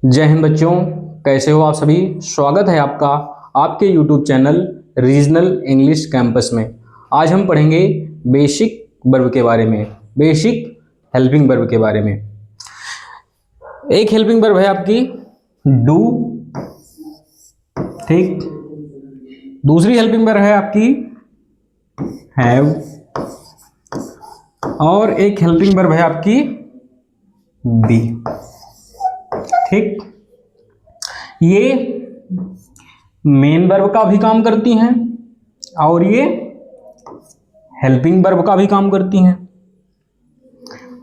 जय हिंद बच्चों, कैसे हो आप सभी। स्वागत है आपका आपके YouTube channel regional English campus में। आज हम पढ़ेंगे बेसिक वर्ब के बारे में, बेसिक हेल्पिंग वर्ब के बारे में। एक हेल्पिंग वर्ब है आपकी डू, ठीक। दूसरी हेल्पिंग वर्ब है आपकी हैव, और एक हेल्पिंग वर्ब है आपकी बी, ठीक। ये मेन वर्ब का भी काम करती हैं और ये हेल्पिंग वर्ब का भी काम करती हैं,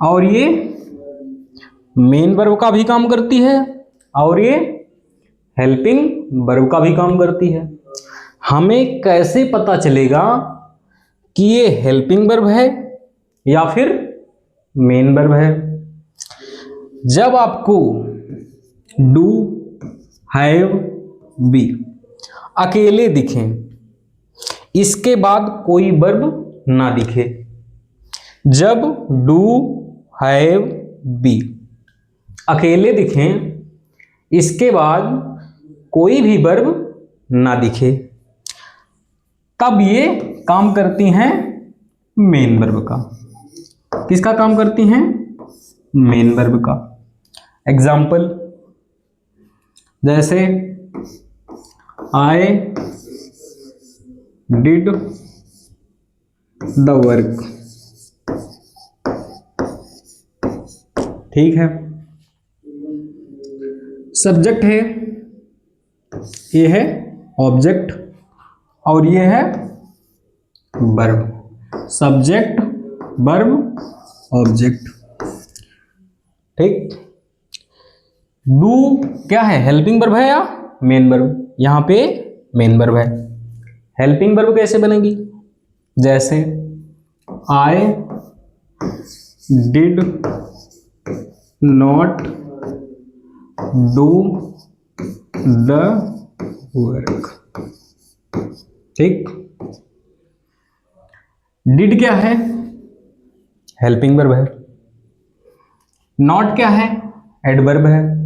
और ये मेन वर्ब का भी काम करती है और ये हेल्पिंग वर्ब का भी काम करती है। हमें कैसे पता चलेगा कि ये हेल्पिंग वर्ब है या फिर मेन वर्ब है? जब आपको डू, हैव, बी अकेले दिखें, इसके बाद कोई वर्ब ना दिखे। जब डू, हैव, बी अकेले दिखें, इसके बाद कोई भी वर्ब ना दिखे, तब ये काम करती हैं मेन वर्ब का। किसका काम करती हैं? मेन वर्ब का। एग्जाम्पल जैसे आई डिड द वर्क, ठीक है। सब्जेक्ट है, ये है ऑब्जेक्ट और ये है वर्ब। सब्जेक्ट, वर्ब, ऑब्जेक्ट, ठीक। डू क्या है? हेल्पिंग वर्ब है या मेन वर्ब? यहां पे मेन वर्ब है। हेल्पिंग वर्ब कैसे बनेगी? जैसे I did not do the work, ठीक। डिड क्या है? हेल्पिंग वर्ब है। नॉट क्या है? एडवर्ब है।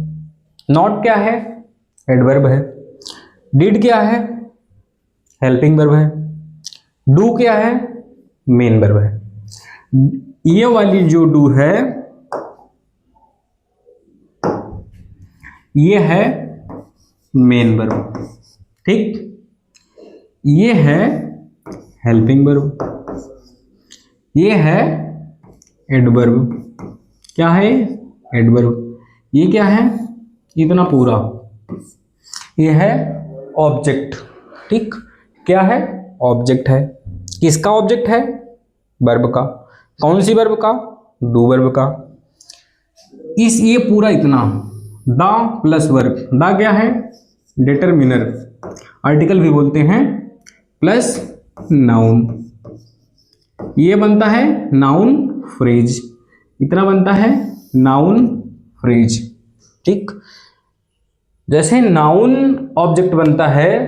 नॉट क्या है? एडवर्ब है। डिड क्या है? हेल्पिंग वर्ब है। डू क्या है? मेन वर्ब है। ये वाली जो डू है ये है मेन वर्ब, ठीक। ये है हेल्पिंग वर्ब, ये है एडवर्ब। क्या है? एडवर्ब। ये क्या है? इतना पूरा ये है ऑब्जेक्ट, ठीक। क्या है? ऑब्जेक्ट है। किसका ऑब्जेक्ट है? वर्ब का। कौन सी वर्ब का? डू वर्ब का। इस ये पूरा इतना द प्लस वर्ब, द क्या है? डिटरमिनर, आर्टिकल भी बोलते हैं, प्लस नाउन, ये बनता है नाउन फ्रेज। इतना बनता है नाउन फ्रेज, ठीक। जैसे नाउन ऑब्जेक्ट बनता है,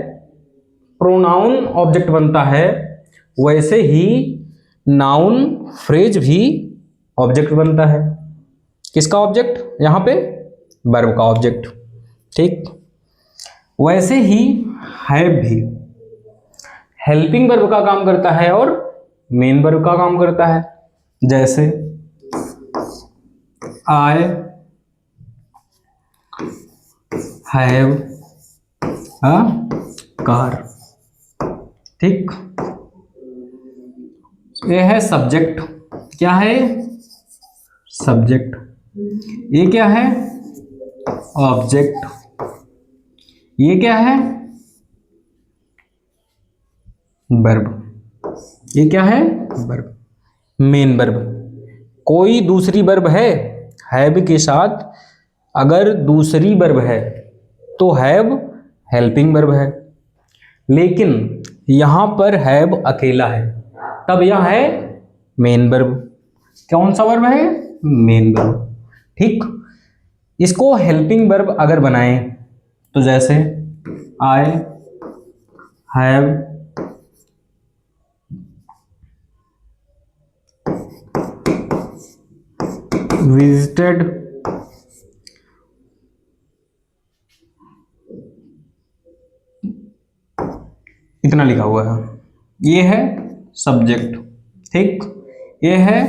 प्रोनाउन ऑब्जेक्ट बनता है, वैसे ही नाउन फ्रेज भी ऑब्जेक्ट बनता है। किसका ऑब्जेक्ट? यहां पे वर्ब का ऑब्जेक्ट, ठीक। वैसे ही हैव भी हेल्पिंग वर्ब का काम करता है और मेन वर्ब का काम करता है। जैसे आई हैव अ कार, ठीक। ये है सब्जेक्ट। क्या है? सब्जेक्ट। ये क्या है? ऑब्जेक्ट। ये क्या है? वर्ब। ये क्या है? वर्ब। Main verb. कोई दूसरी वर्ब है हैव के साथ? अगर दूसरी वर्ब है तो हैव हेल्पिंग वर्ब है, लेकिन यहां पर हैव अकेला है, तब यह है मेन वर्ब। कौन सा वर्ब है? मेन वर्ब, ठीक। इसको हेल्पिंग वर्ब अगर बनाएं तो जैसे आई हैव विजिटेड इतना लिखा हुआ है। ये है सब्जेक्ट, ठीक। ये है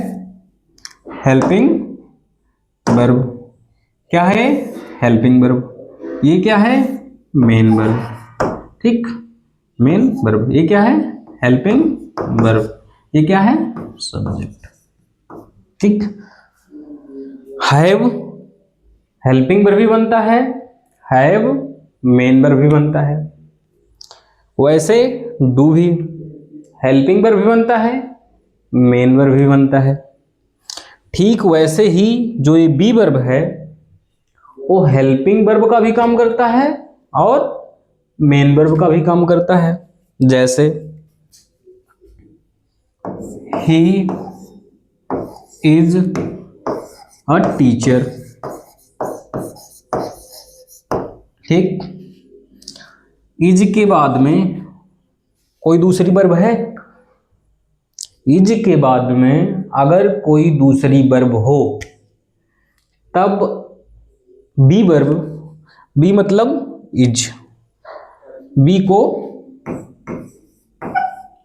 हेल्पिंग वर्ब। क्या है? Helping verb. ये क्या है? मेन वर्ब, ठीक। Main verb. ये क्या है? Helping verb. ये क्या है? सब्जेक्ट, ठीक। हैव हेल्पिंग वर्ब भी बनता है, हैव मेन वर्ब भी बनता है। वैसे डू भी हेल्पिंग वर्ब भी बनता है, मेन वर्ब भी बनता है। ठीक वैसे ही जो ये बी वर्ब है वो हेल्पिंग वर्ब का भी काम करता है और मेन वर्ब का भी काम करता है। जैसे ही इज अ टीचर, ठीक। इज के बाद में कोई दूसरी वर्ब है? इज के बाद में अगर कोई दूसरी वर्ब हो तब बी वर्ब, बी मतलब इज,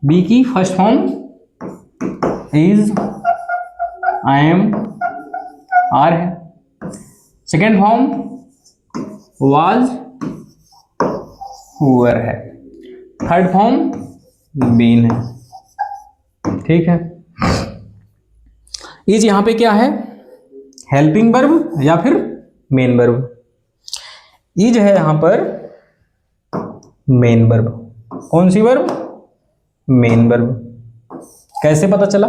बी की first form is, I am, are है। सेकेंड फॉर्म वाज, हुआ है। थर्ड फॉर्म बीन है, ठीक है। इज यहां पे क्या है? हेल्पिंग वर्ब या फिर मेन वर्ब? इज है यहां पर मेन वर्ब। कौन सी वर्ब? Main verb. कैसे पता चला?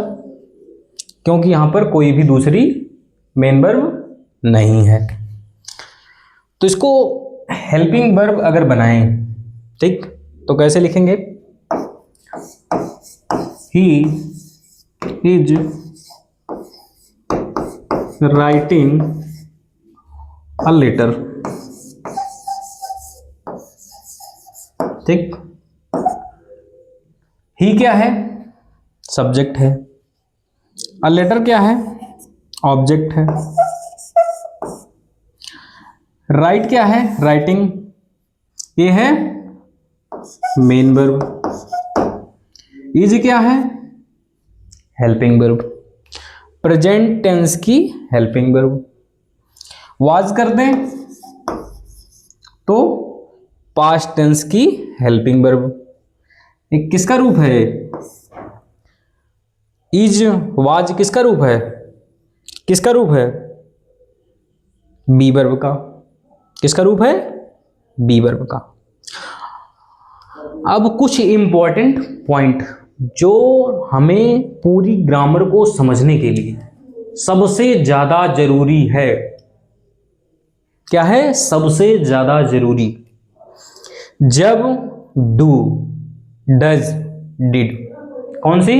क्योंकि यहां पर कोई भी दूसरी मेन वर्ब नहीं है। तो इसको हेल्पिंग वर्ब अगर बनाएं, ठीक, तो कैसे लिखेंगे? He is writing a letter, ठीक। ही क्या है? सब्जेक्ट है। अ लेटर क्या है? ऑब्जेक्ट है। राइट क्या है? राइटिंग। ये है मेन वर्ब। इज क्या है? हेल्पिंग वर्ब, प्रेजेंट टेंस की हेल्पिंग वर्ब। वाज कर दें तो पास्ट टेंस की हेल्पिंग वर्ब। ये किसका रूप है? इज वाज किसका रूप है? किसका रूप है? बी वर्ब का। किसका रूप है? बी वर्ब का। अब कुछ इंपॉर्टेंट पॉइंट जो हमें पूरी ग्रामर को समझने के लिए सबसे ज्यादा जरूरी है। क्या है? सबसे ज्यादा जरूरी। जब डू, डज, डिड, कौन सी?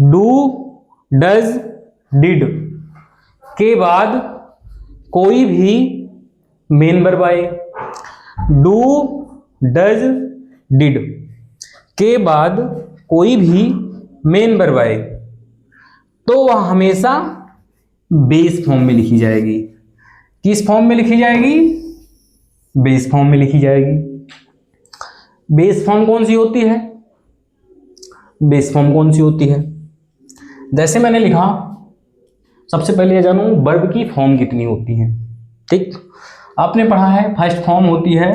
डू, डज, डिड के बाद कोई भी मेन वर्ब आए, डू, डज, डिड के बाद कोई भी मेन वर्ब आए तो वह हमेशा बेस फॉर्म में लिखी जाएगी। किस फॉर्म में लिखी जाएगी? बेस फॉर्म में लिखी जाएगी। बेस फॉर्म कौन सी होती है? बेस फॉर्म कौन सी होती है? जैसे मैंने लिखा, सबसे पहले ये जानूं वर्ब की फॉर्म कितनी होती है, ठीक। आपने पढ़ा है फर्स्ट फॉर्म होती है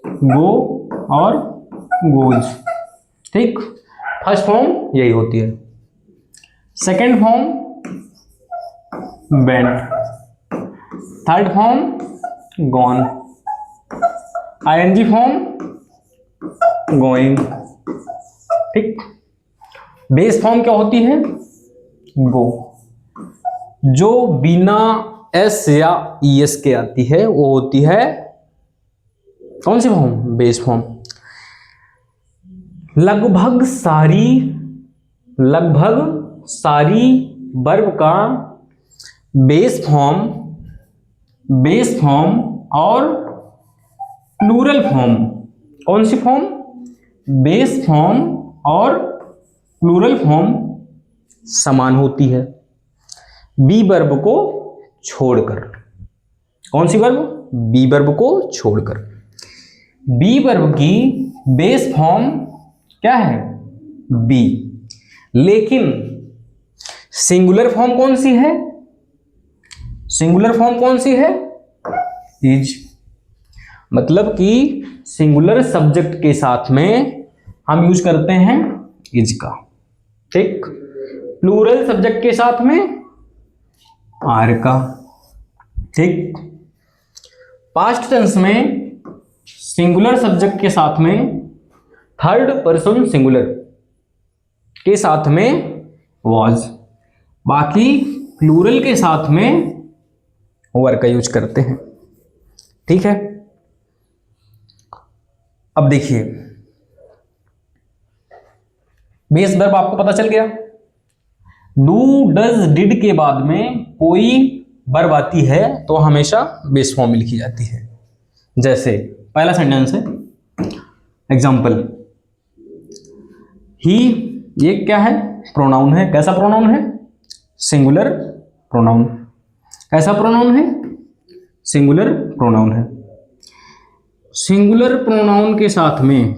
गो और गोज, ठीक। फर्स्ट फॉर्म यही होती है। Second form went, third form gone, ING form going, ठीक। बेस फॉर्म क्या होती है? गो, जो बिना एस या ईएस के आती है वो होती है कौन सी फॉर्म? Base form. लगभग सारी वर्ब का बेस फॉर्म और प्लूरल फॉर्म, कौन सी फॉर्म? बेस फॉर्म और प्लूरल फॉर्म समान होती है बी वर्ब को छोड़कर। कौन सी वर्ब? बी वर्ब को छोड़कर। बी वर्ब की बेस फॉर्म क्या है? बी। लेकिन सिंगुलर फॉर्म कौन सी है? सिंगुलर फॉर्म कौन सी है? इज। मतलब कि सिंगुलर सब्जेक्ट के साथ में हम यूज करते हैं इज का, ठीक। प्लूरल सब्जेक्ट के साथ में आर का, ठीक। पास्ट टेंस में सिंगुलर सब्जेक्ट के साथ में थर्ड पर्सन सिंगुलर के साथ में वॉज। बाकी प्लूरल के साथ में वर का यूज करते हैं, ठीक है। अब देखिए, बेस वर्ब आपको पता चल गया। डू डज डिड के बाद में कोई वर्ब आती है तो हमेशा बेस फॉर्म में लिखी जाती है। जैसे पहला सेंटेंस है, एग्जाम्पल, ही, ये क्या है? प्रोनाउन है। कैसा प्रोनाउन है? Singular pronoun. कैसा प्रोनाउन है? सिंगुलर प्रोनाउन है। सिंगुलर प्रोनाउन के साथ में,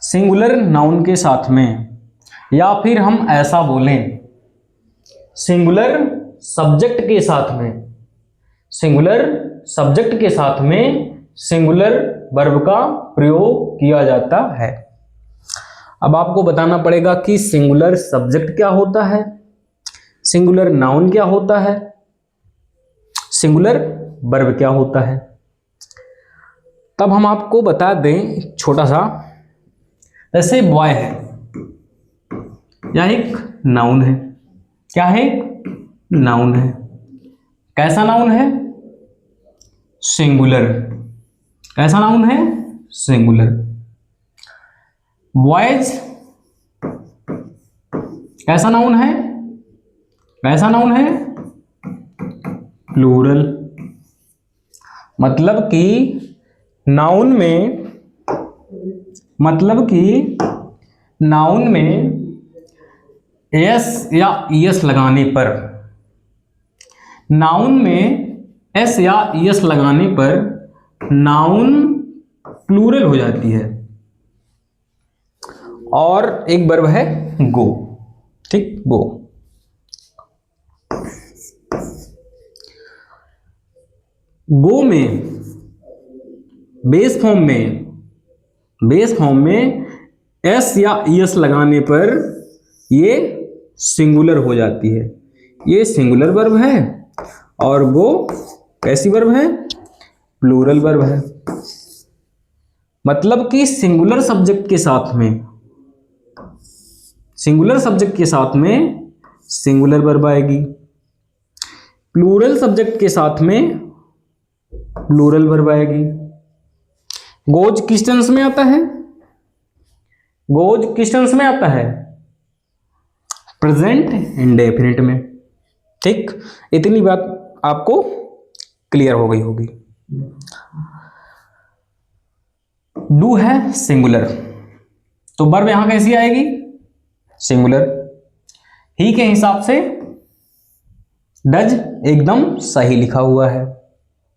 सिंगुलर नाउन के साथ में, या फिर हम ऐसा बोलें सिंगुलर सब्जेक्ट के साथ में, सिंगुलर सब्जेक्ट के साथ में सिंगुलर वर्ब का प्रयोग किया जाता है। अब आपको बताना पड़ेगा कि सिंगुलर सब्जेक्ट क्या होता है, सिंगुलर नाउन क्या होता है, सिंगुलर वर्ब क्या होता है। तब हम आपको बता दें छोटा सा, जैसे बॉय है, यह एक नाउन है। क्या है? नाउन है। कैसा नाउन है? सिंगुलर। कैसा नाउन है? सिंगुलर। बॉयज कैसा नाउन है? कैसा नाउन है? प्लूरल। मतलब कि नाउन में, मतलब कि नाउन में एस या ईएस लगाने पर, नाउन में एस या ईएस लगाने पर नाउन प्लूरल हो जाती है। और एक वर्ब है गो, ठीक, गो। गो में बेस फॉर्म में, बेस फॉर्म में एस या ईएस लगाने पर ये सिंगुलर हो जाती है। ये सिंगुलर वर्ब है और गो कैसी वर्ब है? प्लूरल वर्ब है। मतलब कि सिंगुलर सब्जेक्ट के साथ में, सिंगुलर सब्जेक्ट के साथ में सिंगुलर वर्ब आएगी, प्लूरल सब्जेक्ट के साथ में प्लूरल वर्ब आएगी। गोज किस टेंस में आता है? गोज किस टेंस में आता है? प्रेजेंट इंडेफिनिट में, ठीक। इतनी बात आपको क्लियर हो गई होगी। डू है सिंगुलर, तो वर्ब यहां कैसी आएगी? सिंगुलर। ही के हिसाब से डज एकदम सही लिखा हुआ है,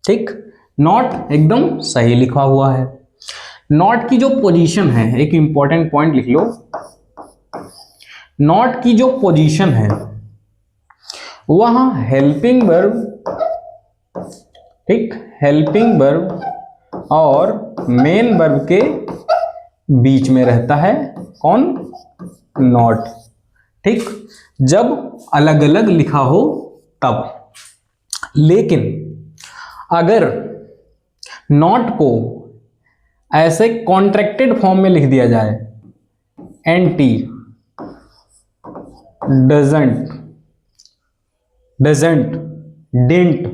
ठीक। नॉट एकदम सही लिखा हुआ है। नॉट की जो पोजीशन है, एक इंपॉर्टेंट पॉइंट लिख लो, नॉट की जो पोजीशन है वहां हेल्पिंग वर्ब, ठीक, हेल्पिंग वर्ब और मेन वर्ब के बीच में रहता है। कौन? नॉट, ठीक, जब अलग अलग लिखा हो तब। लेकिन अगर नॉट को ऐसे कॉन्ट्रैक्टेड फॉर्म में लिख दिया जाए, ain't, doesn't, doesn't, didn't,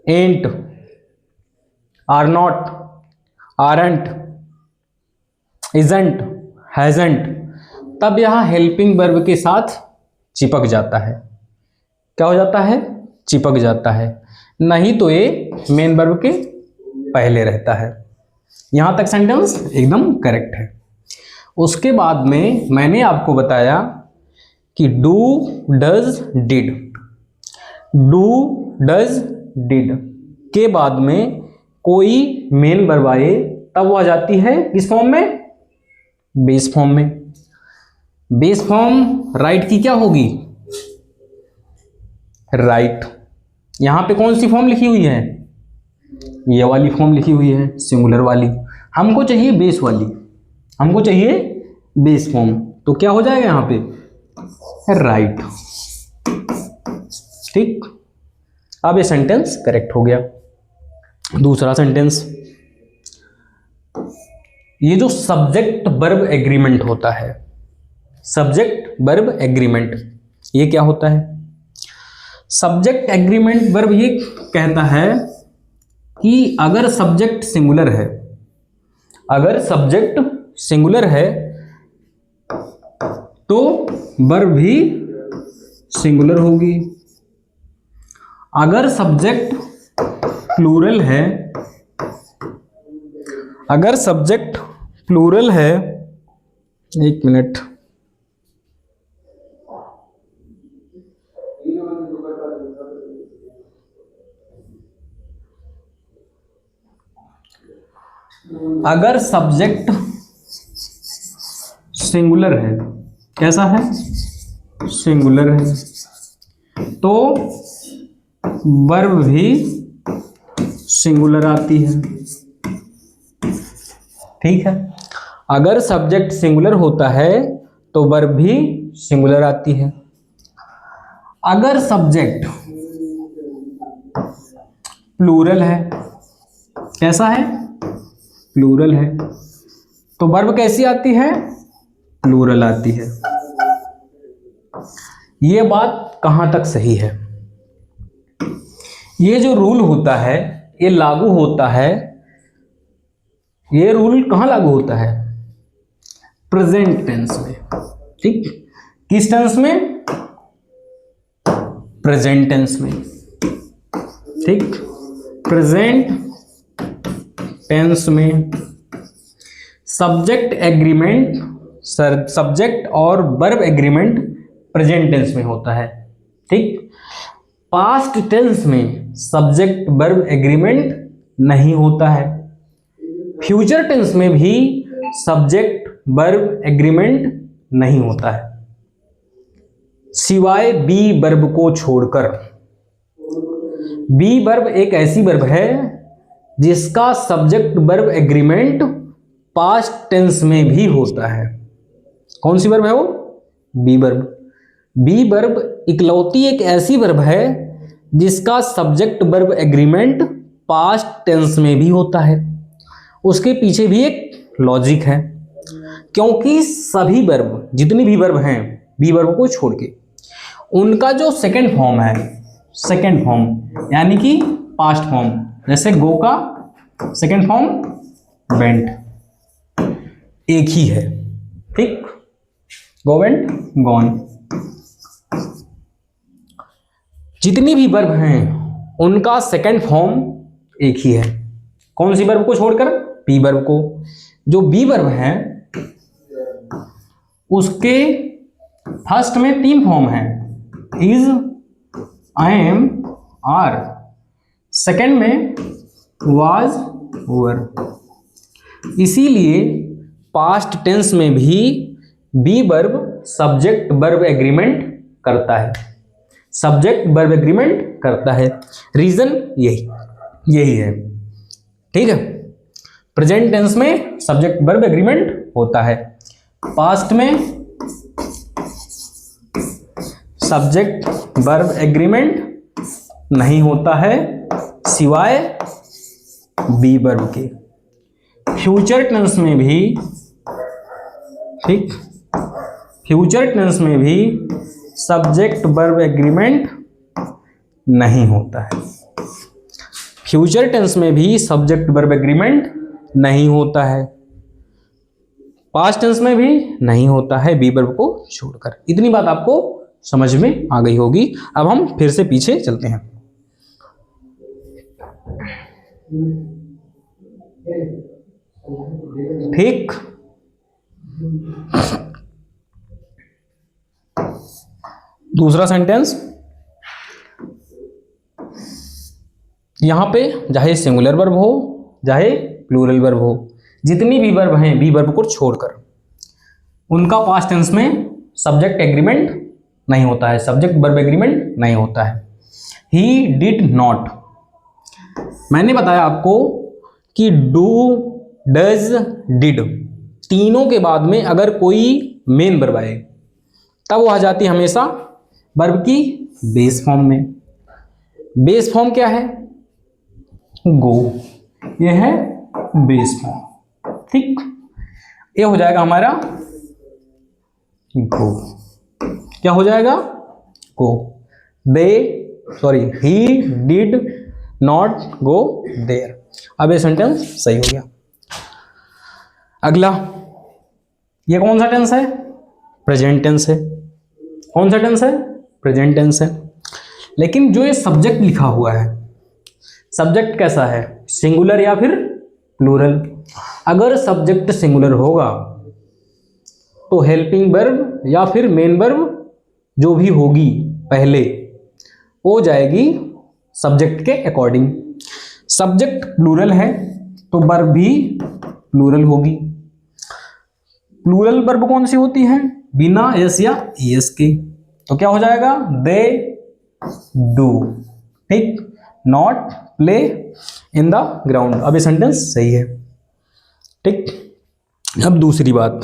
ain't, are not, aren't, isn't, hasn't, तब यह हेल्पिंग वर्ब के साथ चिपक जाता है। क्या हो जाता है? चिपक जाता है। नहीं तो ये मेन वर्ब के पहले रहता है। यहां तक सेंटेंस एकदम करेक्ट है। उसके बाद में मैंने आपको बताया कि do, does, did, do, does, did के बाद में कोई मेन वर्ब आए तब वो आ जाती है किस फॉर्म में? बेस फॉर्म में। बेस फॉर्म राइट की क्या होगी? राइट। यहां पे कौन सी फॉर्म लिखी हुई है? ये वाली फॉर्म लिखी हुई है, सिंगुलर वाली। हमको चाहिए बेस वाली, हमको चाहिए बेस फॉर्म, तो क्या हो जाएगा यहां पे? राइट। ठीक, अब ये सेंटेंस करेक्ट हो गया। दूसरा सेंटेंस, ये जो सब्जेक्ट वर्ब एग्रीमेंट होता है, सब्जेक्ट वर्ब एग्रीमेंट, ये क्या होता है? सब्जेक्ट एग्रीमेंट वर्ब ये कहता है कि अगर सब्जेक्ट सिंगुलर है, अगर सब्जेक्ट सिंगुलर है तो वर्ब भी सिंगुलर होगी। अगर सब्जेक्ट प्लूरल है, अगर सब्जेक्ट प्लूरल है, एक मिनट, अगर सब्जेक्ट सिंगुलर है, कैसा है? सिंगुलर है, तो वर्ब भी सिंगुलर आती है। ठीक है, अगर सब्जेक्ट सिंगुलर होता है तो वर्ब भी सिंगुलर आती है। अगर सब्जेक्ट प्लूरल है, कैसा है? प्लूरल है, तो वर्ब कैसी आती है? प्लूरल आती है। ये बात कहां तक सही है? ये जो रूल होता है ये लागू होता है, ये रूल कहां लागू होता है? प्रेजेंट टेंस में। ठीक, किस टेंस में? प्रेजेंट टेंस में। ठीक, प्रेजेंट टेंस में सब्जेक्ट एग्रीमेंट, सब्जेक्ट और वर्ब एग्रीमेंट प्रेजेंट टेंस में होता है। ठीक, पास्ट टेंस में सब्जेक्ट वर्ब एग्रीमेंट नहीं होता है। फ्यूचर टेंस में भी सब्जेक्ट वर्ब एग्रीमेंट नहीं होता है, सिवाय बी वर्ब को छोड़कर। बी वर्ब एक ऐसी वर्ब है जिसका subject verb agreement past tense में भी होता है। कौन सी वर्ब है वो? B verb. बी वर्ब इकलौती एक ऐसी वर्ब है जिसका subject verb agreement past tense में भी होता है। उसके पीछे भी एक लॉजिक है, क्योंकि सभी वर्ब, जितनी भी वर्ब हैं बी वर्ब को छोड़ के, उनका जो सेकंड फॉर्म है, सेकंड फॉर्म यानी कि पास्ट फॉर्म, जैसे गो का सेकंड फॉर्म वेंट, एक ही है। ठीक, गो वेंट गॉन। जितनी भी वर्ब हैं उनका सेकंड फॉर्म एक ही है। कौन सी वर्ब को छोड़कर? बी वर्ब को। जो बी वर्ब है उसके फर्स्ट में 3 फॉर्म है, is, I am, are. Second में वाज, वर। इसीलिए पास्ट टेंस में भी be verb subject verb agreement करता है, सब्जेक्ट वर्ब एग्रीमेंट करता है। रीजन यही है। ठीक है, प्रेजेंट टेंस में सब्जेक्ट वर्ब एग्रीमेंट होता है, पास्ट में सब्जेक्ट वर्ब एग्रीमेंट नहीं होता है, सिवाय बी वर्ब के। फ्यूचर टेंस में भी, ठीक, फ्यूचर टेंस में भी सब्जेक्ट वर्ब एग्रीमेंट नहीं होता है। फ्यूचर टेंस में भी सब्जेक्ट वर्ब एग्रीमेंट नहीं होता है, पास्ट टेंस में भी नहीं होता है बी वर्ब को छोड़कर। इतनी बात आपको समझ में आ गई होगी। अब हम फिर से पीछे चलते हैं। ठीक, दूसरा सेंटेंस, यहां पे चाहे सिंगुलर वर्ब हो चाहे प्लूरल वर्ब हो, जितनी भी वर्ब हैं बी वर्ब को छोड़कर, उनका पास्ट टेंस में सब्जेक्ट एग्रीमेंट नहीं होता है, सब्जेक्ट वर्ब एग्रीमेंट नहीं होता है। ही डिड नॉट, मैंने बताया आपको कि डू, डज, डिड तीनों के बाद में अगर कोई मेन वर्ब आए तब वो आ जाती है हमेशा वर्ब की बेस फॉर्म में। बेस फॉर्म क्या है? गो, ये है बेस फॉर्म। ठीक, ये हो जाएगा हमारा गो। क्या हो जाएगा? Go. He did not go there. अब ये सेंटेंस सही हो गया। अगला, ये कौन सा टेंस है? प्रेजेंट टेंस है। कौन सा टेंस है? प्रेजेंट टेंस है। लेकिन जो ये सब्जेक्ट लिखा हुआ है, सब्जेक्ट कैसा है? सिंगुलर या फिर प्लूरल? अगर सब्जेक्ट सिंगुलर होगा तो हेल्पिंग वर्ब या फिर मेन वर्ब जो भी होगी पहले हो जाएगी सब्जेक्ट के अकॉर्डिंग। सब्जेक्ट प्लूरल है तो वर्ब भी प्लूरल होगी। प्लूरल वर्ब कौन सी होती है? बिना एस या एस के। तो क्या हो जाएगा? They do. ठीक, not play in the ground. अब ये सेंटेंस सही है। ठीक, अब दूसरी बात,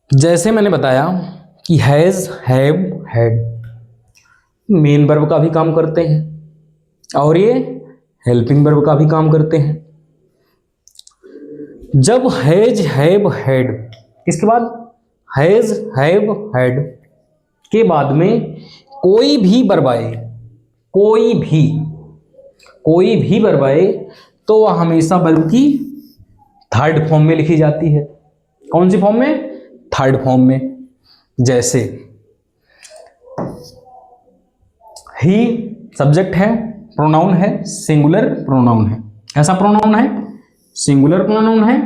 जैसे मैंने बताया कि has, have, had main verb का भी काम करते हैं और ये हेल्पिंग वर्ब का भी काम करते हैं। जब हैज, हैव, हैड, किसके बाद? हैज, हैव, हैड के बाद में कोई भी वर्ब आए, कोई भी वर्ब आए तो वह हमेशा वर्ब की थर्ड फॉर्म में लिखी जाती है। कौन सी फॉर्म में? थर्ड फॉर्म में। जैसे ही सब्जेक्ट है, प्रोनाउन है, सिंगुलर प्रोनाउन है। ऐसा प्रोनाउन है, सिंगुलर प्रोनाउन है,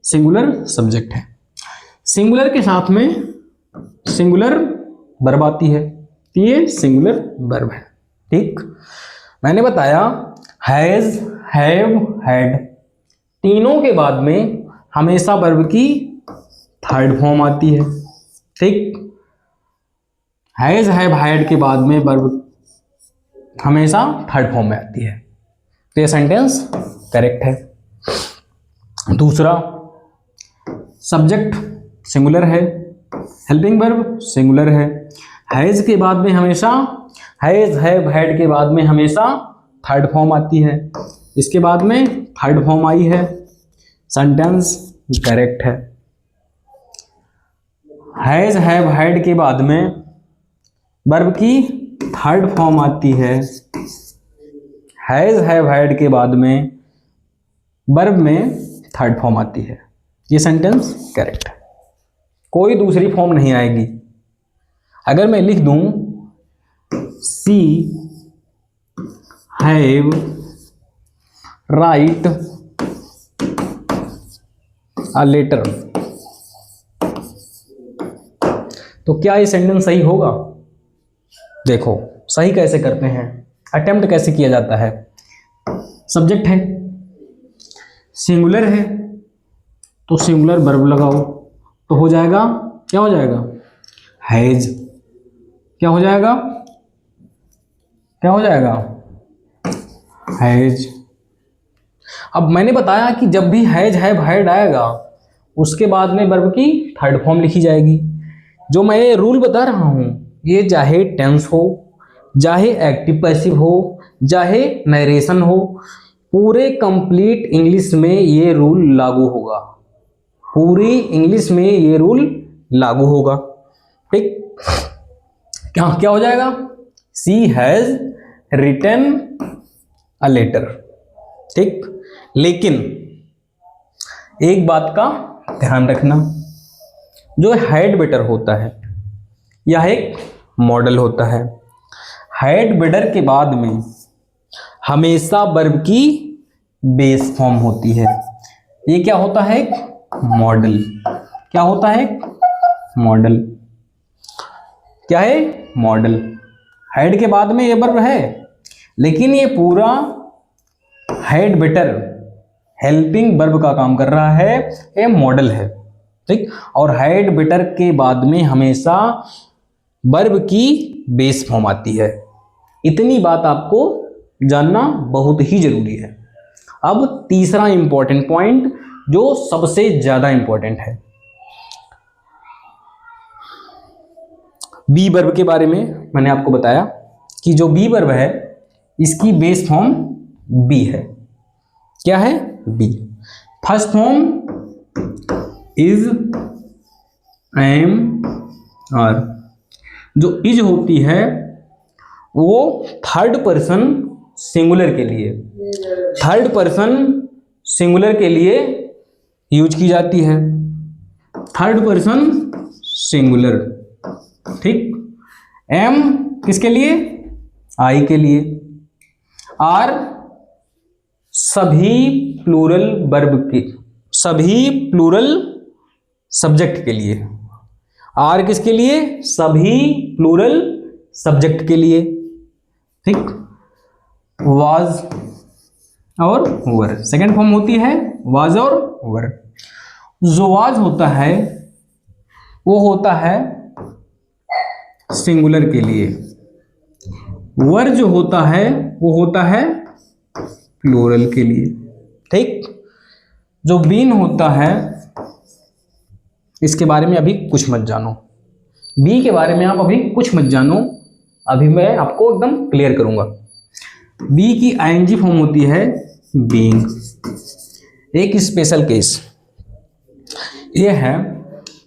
सिंगुलर सब्जेक्ट है। सिंगुलर के साथ में सिंगुलर वर्ब आती है, ये सिंगुलर वर्ब है। ठीक, मैंने बताया हैज, हैव, हैड तीनों के बाद में हमेशा वर्ब की थर्ड फॉर्म आती है। ठीक, हैज, हैव, हैड के बाद में वर्ब हमेशा थर्ड फॉर्म में आती है। तो ये सेंटेंस करेक्ट है। दूसरा, सब्जेक्ट सिंगुलर है, हेल्पिंग वर्ब सिंगुलर है, हैज के बाद में हमेशा, हैज, हैव, हैड के बाद में हमेशा थर्ड फॉर्म आती है। इसके बाद में थर्ड फॉर्म आई है, सेंटेंस करेक्ट है। हैज, हैव, हैड के बाद में वर्ब की थर्ड फॉर्म आती है, हैज, हैव, हैड के बाद में वर्ब में थर्ड फॉर्म आती है। ये सेंटेंस करेक्ट है, कोई दूसरी फॉर्म नहीं आएगी। अगर मैं लिख दूं सी हैव राइट अ लेटर, तो क्या ये सेंटेंस सही होगा? देखो सही कैसे करते हैं, अटेम्प्ट कैसे किया जाता है। सब्जेक्ट है, सिंगुलर है तो सिंगुलर वर्ब लगाओ तो हो जाएगा, क्या हो जाएगा? हैज। क्या हो जाएगा? क्या हो जाएगा? हैज। अब मैंने बताया कि जब भी हैज, हैव, हैड आएगा उसके बाद में वर्ब की थर्ड फॉर्म लिखी जाएगी। जो मैं ये रूल बता रहा हूं ये चाहे टेंस हो, चाहे एक्टिव पैसिव हो, चाहे नरेशन हो, पूरे कंप्लीट इंग्लिश में ये रूल लागू होगा। पूरी इंग्लिश में ये रूल लागू होगा। ठीक, क्या क्या हो जाएगा? सी हैज रिटन अ लेटर। ठीक, लेकिन एक बात का ध्यान रखना, जो हैड बेटर होता है यह एक मॉडल होता है। हैड बेटर के बाद में हमेशा वर्ब की बेस फॉर्म होती है। ये क्या होता है? मॉडल। क्या होता है? मॉडल। क्या है? मॉडल। हैड के बाद में ये वर्ब है लेकिन ये पूरा हैड बेटर हेल्पिंग वर्ब का काम कर रहा है, ए मॉडल है, ठीक। और हैड बेटर के बाद में हमेशा वर्ब की बेस फॉर्म आती है। इतनी बात आपको जानना बहुत ही जरूरी है। अब तीसरा इंपॉर्टेंट पॉइंट जो सबसे ज्यादा इंपॉर्टेंट है, बी वर्ब के बारे में मैंने आपको बताया कि जो बी वर्ब है इसकी बेस फॉर्म बी है। क्या है? Be. First form is, am, are. जो इज होती है वो थर्ड पर्सन सिंगुलर के लिए, थर्ड पर्सन सिंगुलर के लिए यूज की जाती है। थर्ड पर्सन सिंगुलर, ठीक। एम किसके लिए? आई के लिए। आर सभी प्लूरल वर्ब के, सभी प्लूरल सब्जेक्ट के लिए। आर किसके लिए? सभी प्लूरल सब्जेक्ट के लिए, ठीक। वाज और वर सेकेंड फॉर्म होती है, वाज और वर। जो वाज होता है वो होता है सिंगुलर के लिए, वर जो होता है वो होता है प्लूरल के लिए, ठीक। जो बीन होता है इसके बारे में अभी कुछ मत जानो, बी के बारे में आप अभी कुछ मत जानो, अभी मैं आपको एकदम क्लियर करूंगा। बी की आईएनजी फॉर्म होती है बीइंग। एक स्पेशल केस ये है,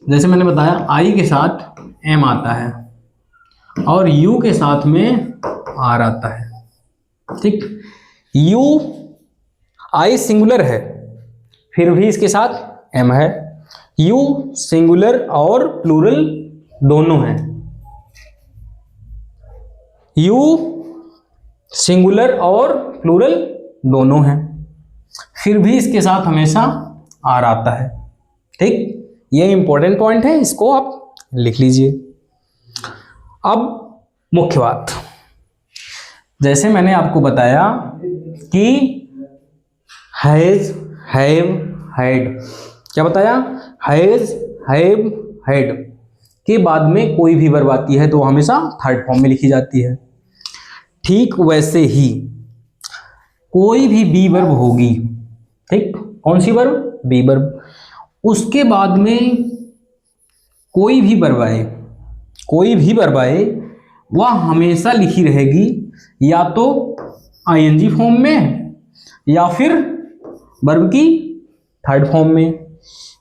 जैसे मैंने बताया आई के साथ एम आता है और यू के साथ में आर आता है, ठीक। यू आई सिंगुलर है फिर भी इसके साथ एम है। यू सिंगुलर और प्लूरल दोनों हैं। यू सिंगुलर और प्लूरल दोनों हैं, फिर भी इसके साथ हमेशा आर आता है, ठीक। ये इंपॉर्टेंट पॉइंट है, इसको आप लिख लीजिए। अब मुख्य बात, जैसे मैंने आपको बताया कि हैज, हैव, हैड, क्या बताया? हैज, हैव, हैड के बाद में कोई भी वर्ब आती है तो हमेशा थर्ड फॉर्म में लिखी जाती है। ठीक वैसे ही कोई भी बी वर्ब होगी, ठीक। कौन सी वर्ब? B verb. उसके बाद में कोई भी वर्ब आए, कोई भी वर्ब आए वह हमेशा लिखी रहेगी या तो आईएनजी फॉर्म में या फिर वर्ब की थर्ड फॉर्म में।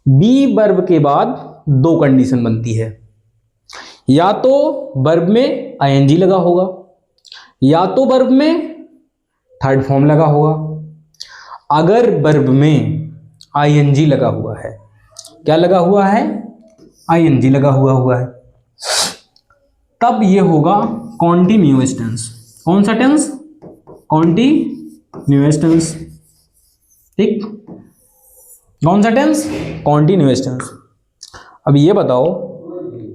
बी वर्ब के बाद दो कंडीशन बनती है, या तो वर्ब में आईएनजी लगा होगा या तो वर्ब में थर्ड फॉर्म लगा होगा। अगर वर्ब में आईएनजी लगा हुआ है, क्या लगा हुआ है? आईएनजी लगा हुआ है, तब ये होगा कॉन्टिन्यूअस टेंस। कौन सा टेंस? कॉन्टिन्यूअस टेंस, ठीक। कौन सा टेंस? Continuous tense. अब ये बताओ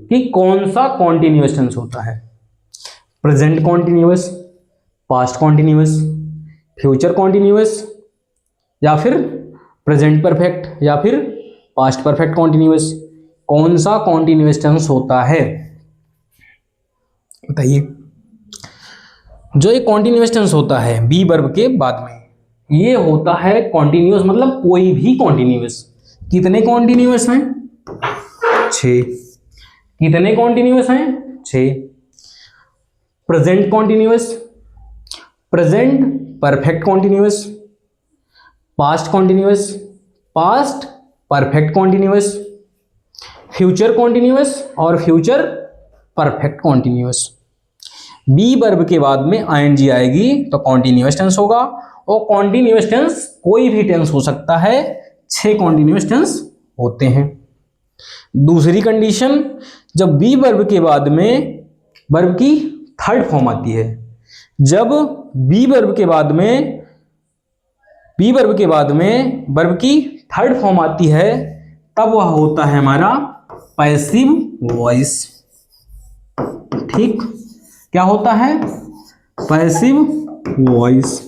कि कौन सा कॉन्टिन्यूअस टेंस होता है? Present continuous, past continuous, future continuous, या फिर प्रेजेंट परफेक्ट, या फिर पास्ट परफेक्ट कॉन्टिन्यूअस। कौन सा कॉन्टिन्यूअस टेंस होता है बताइए? जो ये कॉन्टिन्यूअस टेंस होता है बी वर्ब के बाद में, ये होता है कॉन्टिन्यूअस, मतलब कोई भी कॉन्टिन्यूअस। कितने कॉन्टिन्यूअस हैं? 6। कितने कॉन्टिन्यूअस हैं? 6। Present continuous, present perfect continuous, past continuous, past perfect continuous, future continuous और future perfect continuous. Be verb के बाद में आईएनजी आएगी तो कॉन्टिन्यूअस टेंस होगा, और कॉन्टिन्यूअस टेंस कोई भी टेंस हो सकता है, 6 कॉन्टिन्यूअस टेंस होते हैं। दूसरी कंडीशन, जब बी वर्ब के बाद में वर्ब की थर्ड फॉर्म आती है, जब बी वर्ब के बाद में वर्ब की थर्ड फॉर्म आती है, तब वह होता है हमारा पैसिव वॉइस, ठीक। क्या होता है? Passive voice.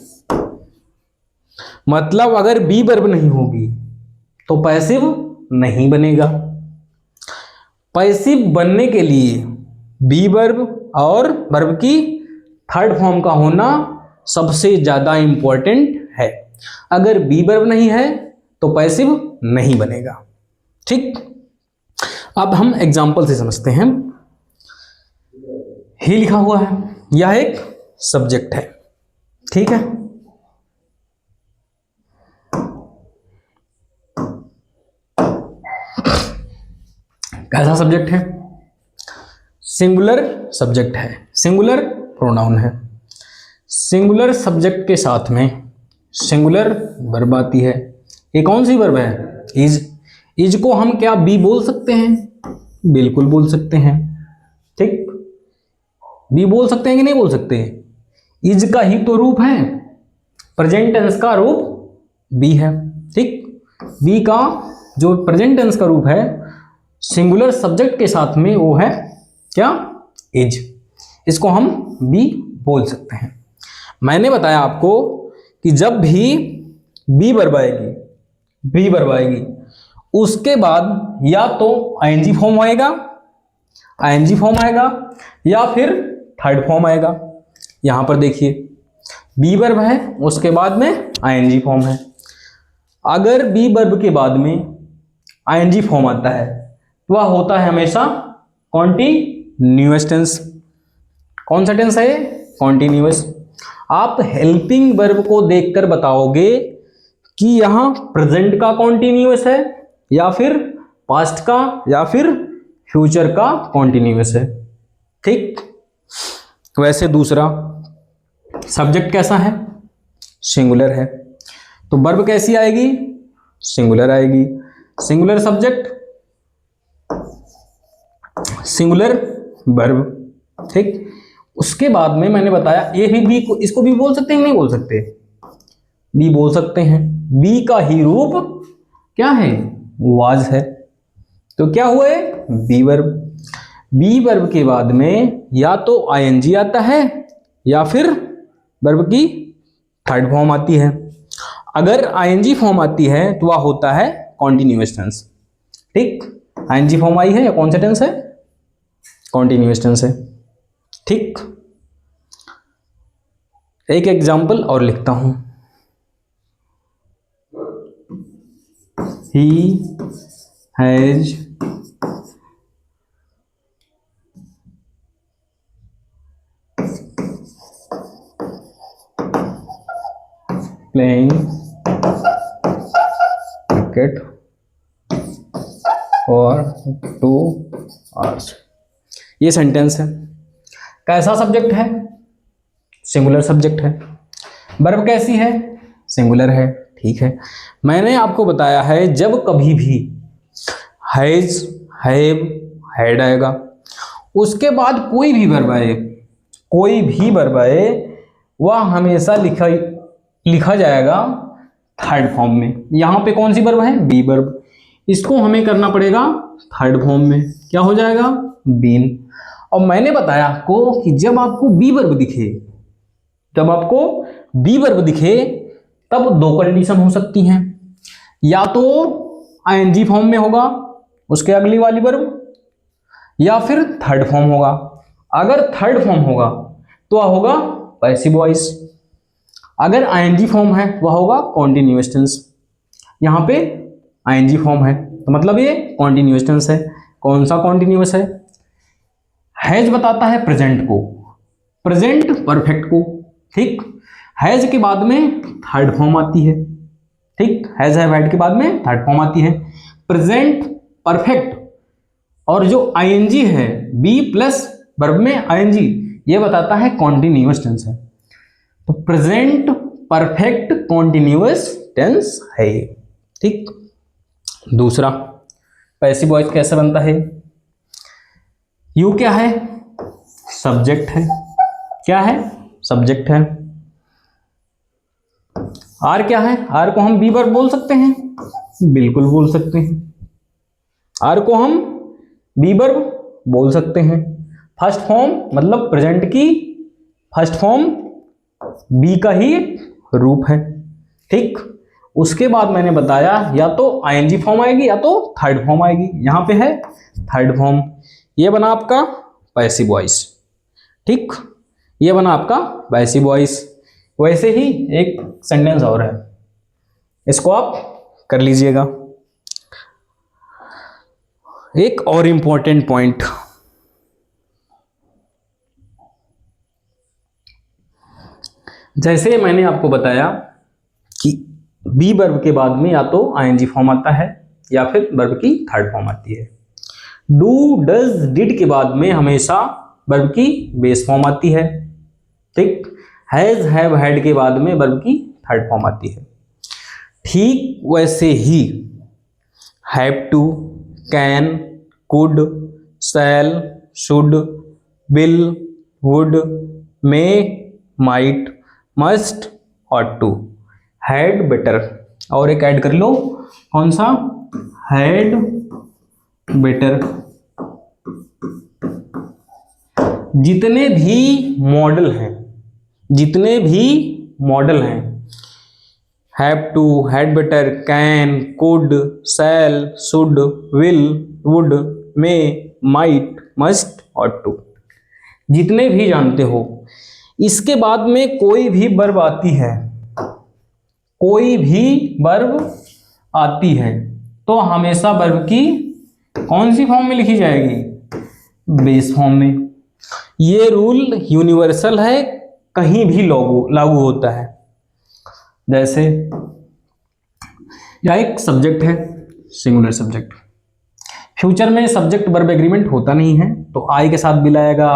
मतलब अगर बी वर्ब नहीं होगी तो पैसिव नहीं बनेगा। पैसिव बनने के लिए बी वर्ब और वर्ब की थर्ड फॉर्म का होना सबसे ज्यादा इंपॉर्टेंट है। अगर बी वर्ब नहीं है तो पैसिव नहीं बनेगा। ठीक, अब हम एग्जाम्पल से समझते हैं। ही लिखा हुआ है, यह एक सब्जेक्ट है। ठीक है, कैसा सब्जेक्ट है? सिंगुलर सब्जेक्ट है, सिंगुलर प्रोनाउन है। सिंगुलर सब्जेक्ट के साथ में सिंगुलर वर्ब आती है। ये कौन सी वर्ब है? इज। इज को हम क्या बी बोल सकते हैं? बिल्कुल बोल सकते हैं। ठीक, बी बोल सकते हैं कि नहीं बोल सकते? इज का ही तो रूप है, प्रेजेंट टेंस का रूप बी है। ठीक, बी का जो प्रेजेंट टेंस का रूप है सिंगुलर सब्जेक्ट के साथ में वो है क्या? इज। इसको हम बी बोल सकते हैं। मैंने बताया आपको कि जब भी बी वर्ब आएगी उसके बाद या तो आईएनजी फॉर्म आएगा या फिर थर्ड फॉर्म आएगा। यहां पर देखिए बी वर्ब है, उसके बाद में आईएनजी फॉर्म है। अगर बी वर्ब के बाद में आईएनजी फॉर्म आता है तो वह होता है हमेशा कॉन्टिन्यूअस टेंस। कौन सा टेंस है? कॉन्टिन्यूअस। आप हेल्पिंग वर्ब को देखकर बताओगे कि यहां प्रेजेंट का कॉन्टिन्यूअस है या फिर पास्ट का या फिर फ्यूचर का कॉन्टिन्यूअस है। ठीक, वैसे दूसरा सब्जेक्ट कैसा है? सिंगुलर है, तो वर्ब कैसी आएगी? सिंगुलर आएगी। Singular subject, singular verb. ठीक, उसके बाद में मैंने बताया ए भी बी को, इसको भी बोल सकते हैं नहीं बोल सकते? बी बोल सकते हैं। बी का ही रूप क्या है? वाज है। तो क्या हुआ है? Be verb. बी वर्ब के बाद में या तो आईएनजी आता है या फिर वर्ब की थर्ड फॉर्म आती है। अगर आईएनजी फॉर्म आती है तो वह होता है कॉन्टिन्यूअस टेंस। ठीक, आईएनजी फॉर्म आई है या कौन सा टेंस है? कॉन्टिन्यूअस टेंस है। ठीक, एक एग्जाम्पल और लिखता हूं। He has playing cricket for 2 hours। ये सेंटेंस है। कैसा सब्जेक्ट है? सिंगुलर सब्जेक्ट है। वर्ब कैसी है? सिंगुलर है। ठीक है, मैंने आपको बताया है जब कभी भी हैज, हैव, हैड आएगा उसके बाद कोई भी वर्ब आए वह हमेशा लिखा जाएगा थर्ड फॉर्म में। यहां पे कौन सी वर्ब है? Be verb. इसको हमें करना पड़ेगा थर्ड फॉर्म में। क्या हो जाएगा? बीन। और मैंने बताया आपको कि जब आपको बी वर्ब दिखे तब दो कंडीशन हो सकती हैं। या तो आईएनजी फॉर्म में होगा उसके अगली वाली वर्ब, या फिर थर्ड फॉर्म होगा। अगर थर्ड फॉर्म होगा तो वह होगा पैसिव वॉइस। अगर आईएनजी फॉर्म है वह होगा कॉन्टिन्यूअस टेंस। यहां पे आईएनजी फॉर्म है तो मतलब ये कॉन्टिन्यूअस टेंस है। कौन सा कॉन्टिन्यूअस है? हैज बताता है प्रेजेंट को, प्रेजेंट परफेक्ट को। ठीक, हैज के बाद में थर्ड फॉर्म आती है। ठीक, हैज हैव हैड के बाद में थर्ड फॉर्म आती है। प्रेजेंट परफेक्ट और जो आईएनजी है बी प्लस वर्ब में आईएनजी, ये बताता है कॉन्टिन्यूअस टेंस है। तो प्रेजेंट परफेक्ट कॉन्टिन्यूअस टेंस है। ठीक, दूसरा पैसिव वॉइस कैसे बनता है? यू क्या है? सब्जेक्ट है। क्या है? सब्जेक्ट है। आर क्या है? आर को हम बी वर्ब बोल सकते हैं? बिल्कुल बोल सकते हैं। आर को हम बी वर्ब बोल सकते हैं। फर्स्ट फॉर्म मतलब प्रेजेंट की फर्स्ट फॉर्म बी का ही रूप है। ठीक, उसके बाद मैंने बताया या तो आईएनजी फॉर्म आएगी या तो थर्ड फॉर्म आएगी। यहां पे है थर्ड फॉर्म। ये बना आपका पैसिव वॉइस। ठीक, ये बना आपका पैसिव वॉइस। वैसे ही एक सेंटेंस और है, इसको आप कर लीजिएगा। एक और इंपॉर्टेंट पॉइंट, जैसे मैंने आपको बताया कि बी वर्ब के बाद में या तो आईएनजी फॉर्म आता है या फिर वर्ब की थर्ड फॉर्म आती है। डू डज डिड के बाद में हमेशा वर्ब की बेस फॉर्म आती है। ठीक, हैज हैव हैड के बाद में वर्ब की थर्ड फॉर्म आती है। ठीक वैसे ही have to, can, could, shall, should, will, would, may, might, must, ought to, had, better, और एक ऐड कर लो, कौन सा, हैड बेटर। जितने भी मॉडल हैं, जितने भी मॉडल हैं, have to, had better, can, could, shall, should, will, would, may, might, must, ought to, जितने भी जानते हो, इसके बाद में कोई भी वर्ब आती है, कोई भी वर्ब आती है तो हमेशा वर्ब की कौन सी फॉर्म में लिखी जाएगी, बेस फॉर्म में। ये रूल यूनिवर्सल है, कहीं भी लागू होता है। जैसे यह एक सब्जेक्ट है, सिंगुलर सब्जेक्ट, फ्यूचर में सब्जेक्ट वर्ब एग्रीमेंट होता नहीं है तो आई के साथ बिल आएगा,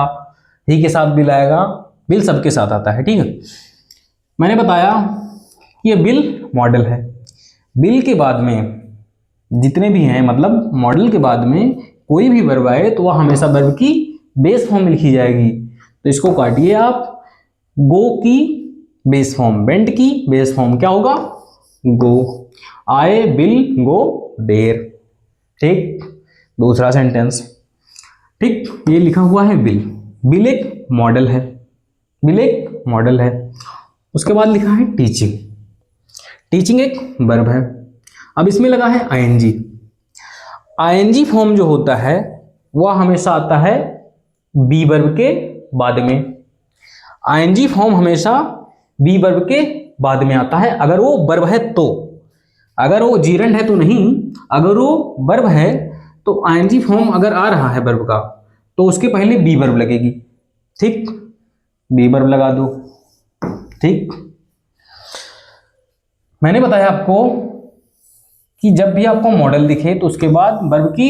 ही के साथ बिल आएगा, बिल सबके साथ आता है। ठीक है, मैंने बताया कि ये बिल मॉडल है। बिल के बाद में जितने भी हैं, मतलब मॉडल के बाद में कोई भी वर्ब आए तो वह हमेशा वर्ब की बेस फॉर्म में लिखी जाएगी। तो इसको काटिए आप, गो की बेस फॉर्म, वेंट की बेस फॉर्म क्या होगा, गो, आए, विल, गो, देर। ठीक, दूसरा सेंटेंस, ठीक, ये लिखा हुआ है बिल। बिल एक मॉडल है, बिल एक मॉडल है। उसके बाद लिखा है टीचिंग। टीचिंग एक वर्ब है। अब इसमें लगा है आईएनजी। आईएनजी फॉर्म जो होता है वह हमेशा आता है बी वर्ब के बाद में। आईएनजी फॉर्म हमेशा बी वर्ब के बाद में आता है अगर वो वर्ब है तो। अगर वो जीरेंड है तो नहीं, अगर वो वर्ब है तो आईएनजी फॉर्म अगर आ रहा है वर्ब का तो उसके पहले बी वर्ब लगेगी। ठीक, बी वर्ब लगा दो। ठीक, मैंने बताया आपको कि जब भी आपको मॉडल दिखे तो उसके बाद वर्ब की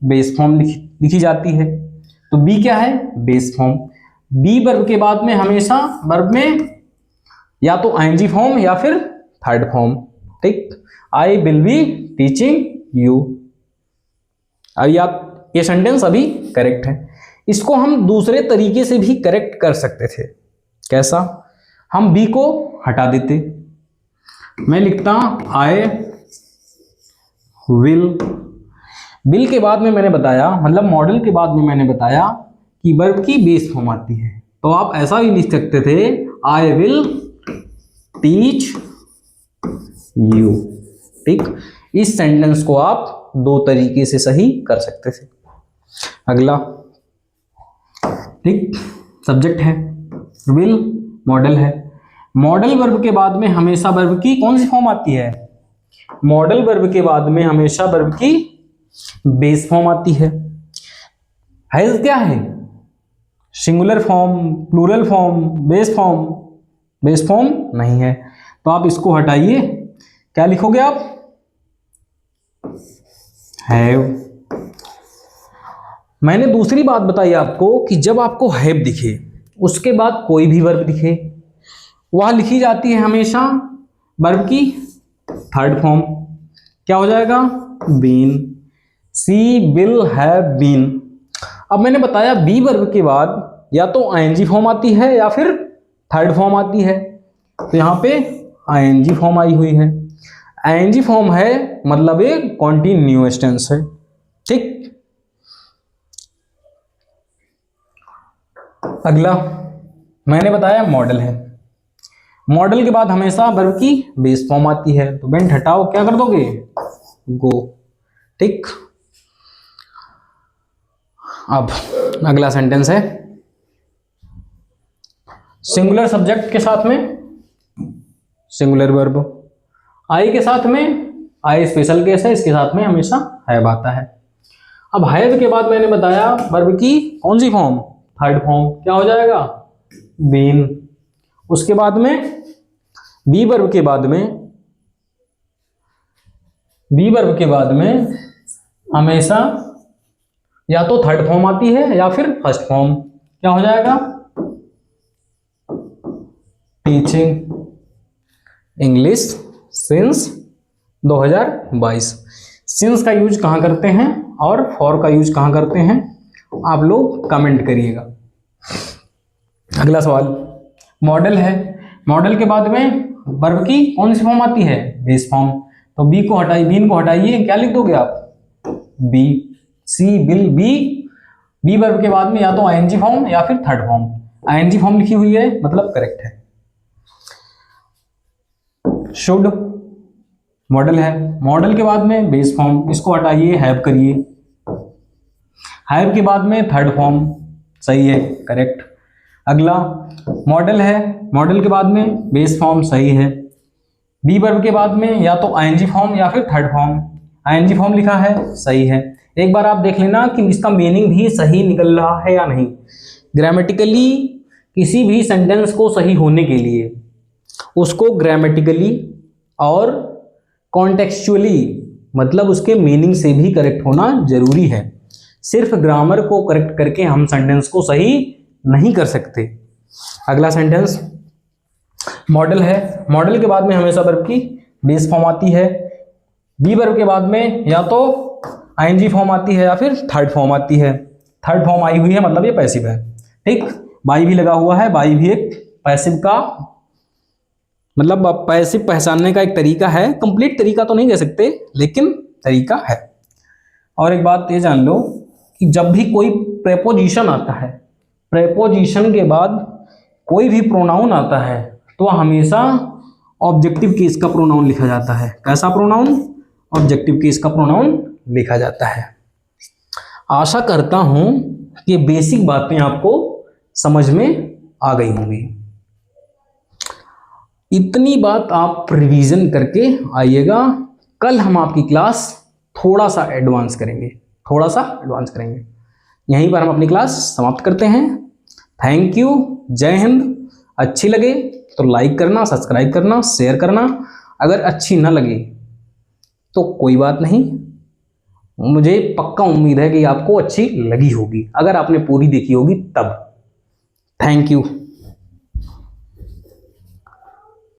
बेस फॉर्म लिखी जाती है। तो बी क्या है, बेस फॉर्म। बी वर्ब के बाद में हमेशा वर्ब में या तो आईएनजी फॉर्म या फिर थर्ड फॉर्म। ठीक, I will be teaching you. अभी आप ये सेंटेंस अभी करेक्ट है। इसको हम दूसरे तरीके से भी करेक्ट कर सकते थे। कैसा, हम बी को हटा देते, मैं लिखता आई विल। विल के बाद में मैंने बताया, मतलब मॉडल के बाद में मैंने बताया कि वर्ब की बेस फॉर्म आती है। तो आप ऐसा भी लिख सकते थे, आई विल टीच यू। ठीक, इस सेंटेंस को आप दो तरीके से सही कर सकते थे। अगला, ठीक, सब्जेक्ट है, विल मॉडल है। मॉडल वर्ब के बाद में हमेशा वर्ब की कौन सी फॉर्म आती है, मॉडल वर्ब के बाद में हमेशा वर्ब की बेस फॉर्म आती है। हैज क्या है, singular form, plural form, base form, base form नहीं है। तो आप इसको हटाइए, क्या लिखोगे आप, हैव। मैंने दूसरी बात बताई आपको कि जब आपको हैव दिखे उसके बाद कोई भी वर्ब दिखे वह लिखी जाती है हमेशा वर्ब की थर्ड फॉर्म। क्या हो जाएगा, been. She will have been. अब मैंने बताया बी वर्ब के बाद या तो आईएनजी फॉर्म आती है या फिर थर्ड फॉर्म आती है। तो यहां पे आईएनजी फॉर्म आई हुई है। आईएनजी फॉर्म है मतलब एक कॉन्टिन्यूअस टेंस है। ठीक, अगला मैंने बताया मॉडल है। मॉडल के बाद हमेशा वर्ब की बेस फॉर्म आती है, तो वेंट हटाओ क्या कर दोगे, गो। ठीक, अब अगला सेंटेंस है सिंगुलर सब्जेक्ट के साथ में सिंगुलर वर्ब, आई के साथ में आई स्पेशल केस है, इसके साथ में हमेशा हैव आता है। अब हैव के बाद मैंने बताया वर्ब की कौन सी फॉर्म, थर्ड फॉर्म, क्या हो जाएगा, बीन। उसके बाद में बी वर्ब के बाद में, बी वर्ब के बाद में हमेशा या तो थर्ड फॉर्म आती है या फिर फर्स्ट फॉर्म, क्या हो जाएगा, टीचिंग इंग्लिश सिंस 2022। सिंस का यूज कहाँ करते हैं और फॉर का यूज कहाँ करते हैं, आप लोग कमेंट करिएगा। अगला सवाल, मॉडल है, मॉडल के बाद में वर्ब की कौन सी फॉर्म आती है, बेस फॉर्म, तो बी को हटाइए, बीन को हटाइए, क्या लिख दोगे आप, बी, सी बिल बी। बी वर्ब के बाद में या तो आईएनजी फॉर्म या फिर थर्ड फॉर्म, आईएनजी फॉर्म लिखी हुई है मतलब करेक्ट है। शुड मॉडल है, मॉडल के बाद में बेस फॉर्म, इसको हटाइए, हैव करिए, हैव के बाद में थर्ड फॉर्म, सही है, करेक्ट। अगला मॉडल है, मॉडल के बाद में बेस फॉर्म, सही है। बी वर्ब के बाद में या तो आईएनजी फॉर्म या फिर थर्ड फॉर्म, आईएनजी फॉर्म लिखा है, सही है। एक बार आप देख लेना कि इसका मीनिंग भी सही निकल रहा है या नहीं। ग्रामेटिकली किसी भी सेंटेंस को सही होने के लिए उसको ग्रामेटिकली और कॉन्टेक्चुअली मतलब उसके मीनिंग से भी करेक्ट होना जरूरी है। सिर्फ ग्रामर को करेक्ट करके हम सेंटेंस को सही नहीं कर सकते। अगला सेंटेंस मॉडल है, मॉडल के बाद में हमेशा वर्ब की बेस फॉर्म आती है। बी वर्ब के बाद में या तो आईएनजी फॉर्म आती है या फिर थर्ड फॉर्म आती है। थर्ड फॉर्म आई हुई है मतलब ये पैसिव है। ठीक, बाई भी लगा हुआ है, बाई भी एक पैसिव का मतलब पैसिव पहचानने का एक तरीका है। कंप्लीट तरीका तो नहीं कह सकते लेकिन तरीका है। और एक बात ये जान लो कि जब भी कोई प्रेपोजिशन आता है, प्रेपोजिशन के बाद कोई भी प्रोनाउन आता है तो हमेशा ऑब्जेक्टिव केस का प्रोनाउन लिखा जाता है। कैसा प्रोनाउन? ऑब्जेक्टिव केस का प्रोनाउन लिखा जाता है। आशा करता हूं कि बेसिक बातें आपको समझ में आ गई होंगी। इतनी बात आप रिवीजन करके आइएगा। कल हम आपकी क्लास थोड़ा सा एडवांस करेंगे, यहीं पर हम अपनी क्लास समाप्त करते हैं। थैंक यू, जय हिंद। अच्छी लगे तो लाइक करना, सब्सक्राइब करना, शेयर करना। अगर अच्छी ना लगे तो कोई बात नहीं, मुझे पक्का उम्मीद है कि आपको अच्छी लगी होगी अगर आपने पूरी देखी होगी तब। Thank you.